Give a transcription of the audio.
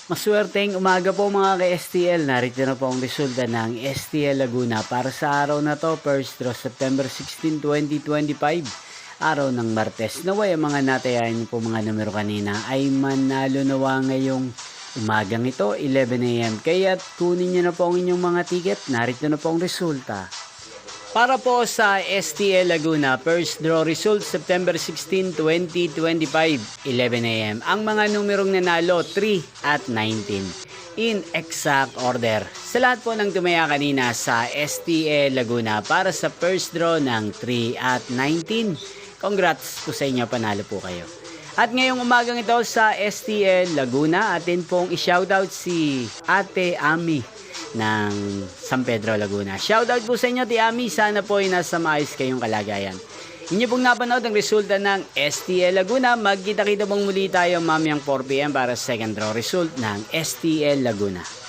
Maswerteng umaga po mga ka-STL. Narito na po ang resulta ng STL Laguna para sa araw na to, first draw September 16, 2025. Araw ng Martes. Naway ang mga natayain po mga numero kanina ay manalo nawa ngayong umagang ito, 11 AM. Kaya kunin nyo na po ang inyong mga ticket. Narito na po ang resulta. Para po sa STL Laguna, first draw result September 16, 2025, 11 AM. Ang mga numerong nanalo, 3 at 19. In exact order. Sa lahat po ng tumaya kanina sa STL Laguna para sa first draw ng 3 at 19. Congrats po sa inyo, panalo po kayo. At ngayong umagang ito sa STL Laguna, atin pong i-shoutout si Ate Ami ng San Pedro, Laguna. Shoutout po sa inyo, Ate Ami. Sana po ay nasa maayos kayong kalagayan. Inyo pong napanood ang resulta ng STL Laguna. Magkita-kita pong muli tayo mamayang 4 PM para sa second draw result ng STL Laguna.